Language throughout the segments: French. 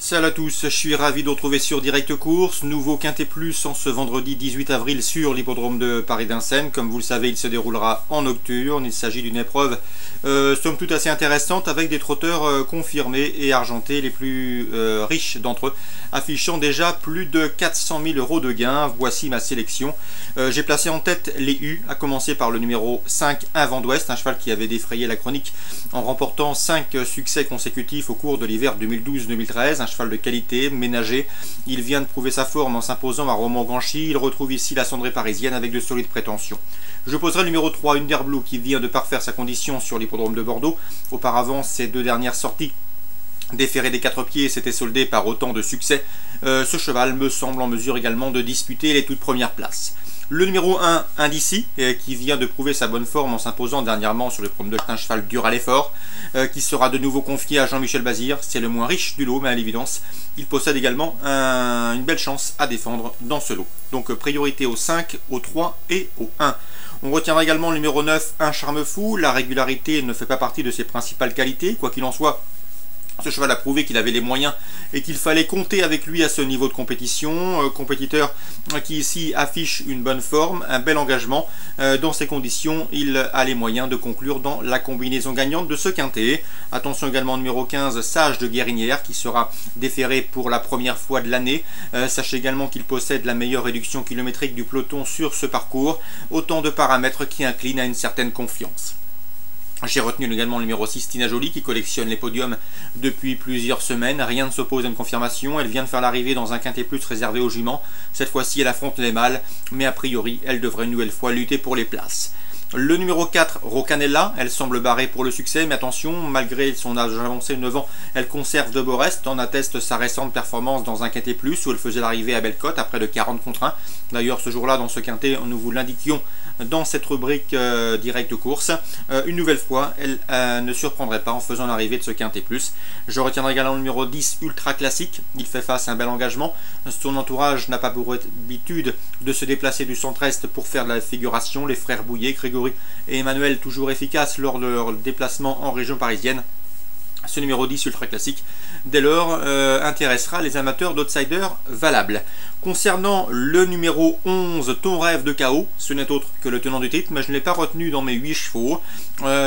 Salut à tous, je suis ravi de vous retrouver sur Direct Course, nouveau Quintet Plus en ce vendredi 18 avril sur l'hippodrome de Paris-Vincennes. Comme vous le savez, il se déroulera en nocturne. Il s'agit d'une épreuve somme toute assez intéressante avec des trotteurs confirmés et argentés, les plus riches d'entre eux, affichant déjà plus de 400 000 € de gains. Voici ma sélection. J'ai placé en tête les U, à commencer par le numéro 5, Un Vent d'Ouest, un cheval qui avait défrayé la chronique en remportant 5 succès consécutifs au cours de l'hiver 2012-2013. Un cheval de qualité, ménager. Il vient de prouver sa forme en s'imposant à Romans-Granchi. Il retrouve ici la cendrée parisienne avec de solides prétentions. Je poserai le numéro 3, Underblue, qui vient de parfaire sa condition sur l'hippodrome de Bordeaux. Auparavant, ses deux dernières sorties déféré des 4 pieds s'était soldé par autant de succès. Ce cheval me semble en mesure également de disputer les toutes premières places. Le numéro 1, Indici, qui vient de prouver sa bonne forme en s'imposant dernièrement sur le prom de un cheval dur à l'effort, qui sera de nouveau confié à Jean-Michel Bazir. C'est le moins riche du lot, mais à l'évidence, il possède également une belle chance à défendre dans ce lot. Donc priorité au 5, au 3 et au 1. On retiendra également le numéro 9, Un Charme Fou. La régularité ne fait pas partie de ses principales qualités, quoi qu'il en soit. Ce cheval a prouvé qu'il avait les moyens et qu'il fallait compter avec lui à ce niveau de compétition. Compétiteur qui ici affiche une bonne forme, un bel engagement. Dans ces conditions, il a les moyens de conclure dans la combinaison gagnante de ce quintet. Attention également au numéro 15, Sage de Guérinière, qui sera déféré pour la première fois de l'année. Sachez également qu'il possède la meilleure réduction kilométrique du peloton sur ce parcours. Autant de paramètres qui inclinent à une certaine confiance. J'ai retenu également le numéro 6, Tina Jolie, qui collectionne les podiums depuis plusieurs semaines. Rien ne s'oppose à une confirmation. Elle vient de faire l'arrivée dans un quintet plus réservé aux juments. Cette fois-ci, elle affronte les mâles, mais a priori, elle devrait une nouvelle fois lutter pour les places. Le numéro 4, Rocanella, elle semble barrée pour le succès, mais attention, malgré son âge avancé de 9 ans, elle conserve de beaux restes. En atteste sa récente performance dans un quintet plus, où elle faisait l'arrivée à Bellecote après de 40 contre 1. D'ailleurs, ce jour-là, dans ce quintet, nous vous l'indiquions dans cette rubrique Direct Course. Une nouvelle fois, elle ne surprendrait pas en faisant l'arrivée de ce quintet plus. Je retiendrai également le numéro 10, Ultra Classique. Il fait face à un bel engagement. Son entourage n'a pas pour habitude de se déplacer du centre-est pour faire de la figuration. Les frères Bouillet, Grégory et Emmanuel, toujours efficaces lors de leur déplacement en région parisienne. Ce numéro 10 ultra classique, dès lors, intéressera les amateurs d'outsiders valables. Concernant le numéro 11, Ton Rêve de Chaos, ce n'est autre que le tenant du titre, mais je ne l'ai pas retenu dans mes 8 chevaux,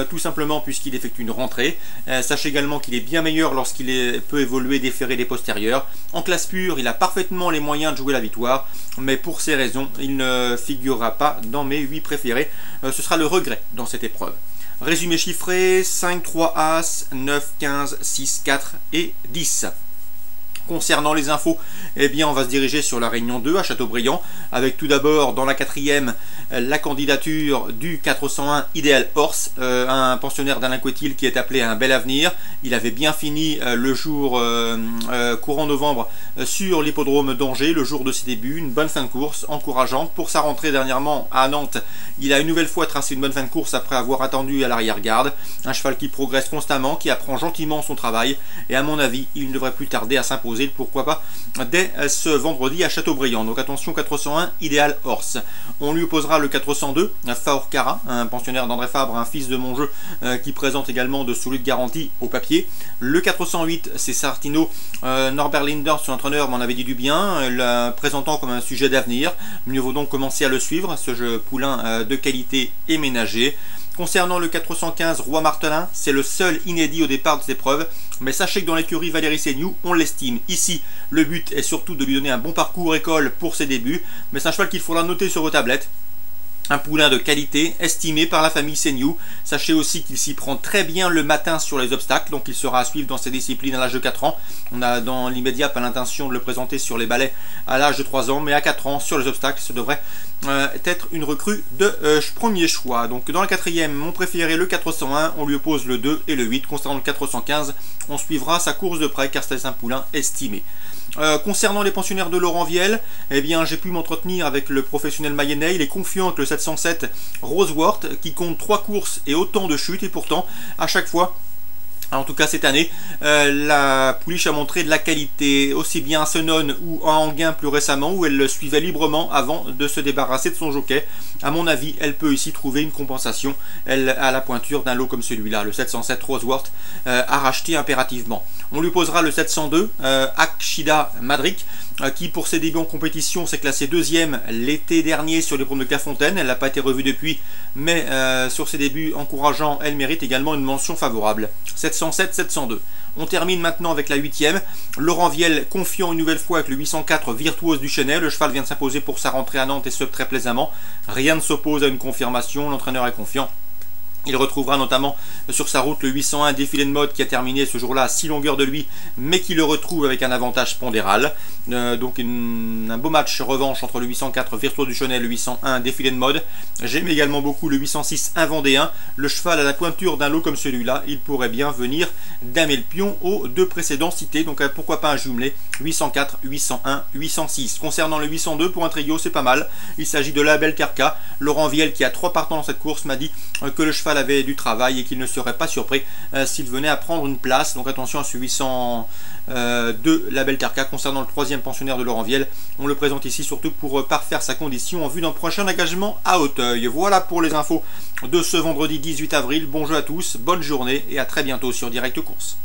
tout simplement puisqu'il effectue une rentrée. Sachez également qu'il est bien meilleur lorsqu'il peut évoluer déféré des postérieurs. En classe pure, il a parfaitement les moyens de jouer la victoire, mais pour ces raisons, il ne figurera pas dans mes 8 préférés. Ce sera le regret dans cette épreuve. Résumé chiffré, 5, 3 As, 9, 15, 6, 4 et 10. Concernant les infos, eh bien on va se diriger sur la Réunion 2 à Châteaubriand, avec tout d'abord dans la 4e la candidature du 401 Ideal Horse, un pensionnaire d'Alain Couetil qui est appelé à un bel avenir. Il avait bien fini le jour courant novembre sur l'hippodrome d'Angers, le jour de ses débuts, une bonne fin de course encourageante. Pour sa rentrée dernièrement à Nantes, il a une nouvelle fois tracé une bonne fin de course après avoir attendu à l'arrière-garde. Un cheval qui progresse constamment, qui apprend gentiment son travail, et à mon avis, il ne devrait plus tarder à s'imposer, pourquoi pas, dès ce vendredi à Châteaubriand. Donc attention, 401 Ideal Horse. On lui opposera le 402 Faorcara, un pensionnaire d'André Fabre, un fils de mon jeu, qui présente également de solides garanties au papier. Le 408, c'est Sartino. Norbert Linders, son entraîneur, m'en avait dit du bien, le présentant comme un sujet d'avenir. Mieux vaut donc commencer à le suivre, ce jeu poulain de qualité et ménager. Concernant le 415 Roi Martelin, c'est le seul inédit au départ de cette épreuve, mais sachez que dans l'écurie Valérie Seignoux, on l'estime. Ici, le but est surtout de lui donner un bon parcours école pour ses débuts, mais c'est un cheval qu'il faudra noter sur vos tablettes. Un poulain de qualité, estimé par la famille Seignoux. Sachez aussi qu'il s'y prend très bien le matin sur les obstacles, donc il sera à suivre dans ses disciplines à l'âge de 4 ans. On a dans l'immédiat pas l'intention de le présenter sur les balais à l'âge de 3 ans, mais à 4 ans, sur les obstacles, ce devrait être une recrue de premier choix. Donc dans la 4e, mon préféré, le 401, on lui oppose le 2 et le 8. Concernant le 415, on suivra sa course de près car c'est un poulain estimé. Concernant les pensionnaires de Laurent Viel, eh bien j'ai pu m'entretenir avec le professionnel mayennais. Il est confiant avec le 707 Roseworth qui compte 3 courses et autant de chutes, et pourtant à chaque fois En tout cas, cette année, la pouliche a montré de la qualité, aussi bien à Senon ou à Anguin plus récemment, où elle le suivait librement avant de se débarrasser de son jockey. À mon avis, elle peut ici trouver une compensation, elle a la pointure d'un lot comme celui-là, le 707 Roseworth, à racheter impérativement. On lui posera le 702 Akshida Madrik, qui pour ses débuts en compétition s'est classé deuxième l'été dernier sur les promes de Clairefontaine. Elle n'a pas été revue depuis, mais sur ses débuts encourageants, elle mérite également une mention favorable. 707-702. On termine maintenant avec la 8e. Laurent Viel confiant une nouvelle fois avec le 804 Virtuose du Chesnay. Le cheval vient de s'imposer pour sa rentrée à Nantes et ce très plaisamment. Rien ne s'oppose à une confirmation, l'entraîneur est confiant. Il retrouvera notamment sur sa route le 801 Défilé de mode qui a terminé ce jour-là à 6 longueurs de lui, mais qui le retrouve avec un avantage pondéral. Donc un beau match revanche entre le 804 Virtuose du Chesnay et le 801 Défilé de mode. J'aime également beaucoup le 806 Un Vendéen. Le cheval à la pointure d'un lot comme celui-là, il pourrait bien venir damer le pion aux deux précédents cités. Donc pourquoi pas un jumelé 804, 801, 806. Concernant le 802, pour un trio, c'est pas mal. Il s'agit de la Belle Carca. Laurent Viel, qui a 3 partants dans cette course, m'a dit que le cheval avait du travail et qu'il ne serait pas surpris s'il venait à prendre une place. Donc attention à ce 802 La Belle Carca. Concernant le 3e pensionnaire de Laurent Viel, on le présente ici surtout pour parfaire sa condition en vue d'un prochain engagement à Auteuil. Voilà pour les infos de ce vendredi 18 avril. Bon jeu à tous, bonne journée et à très bientôt sur Direct Course.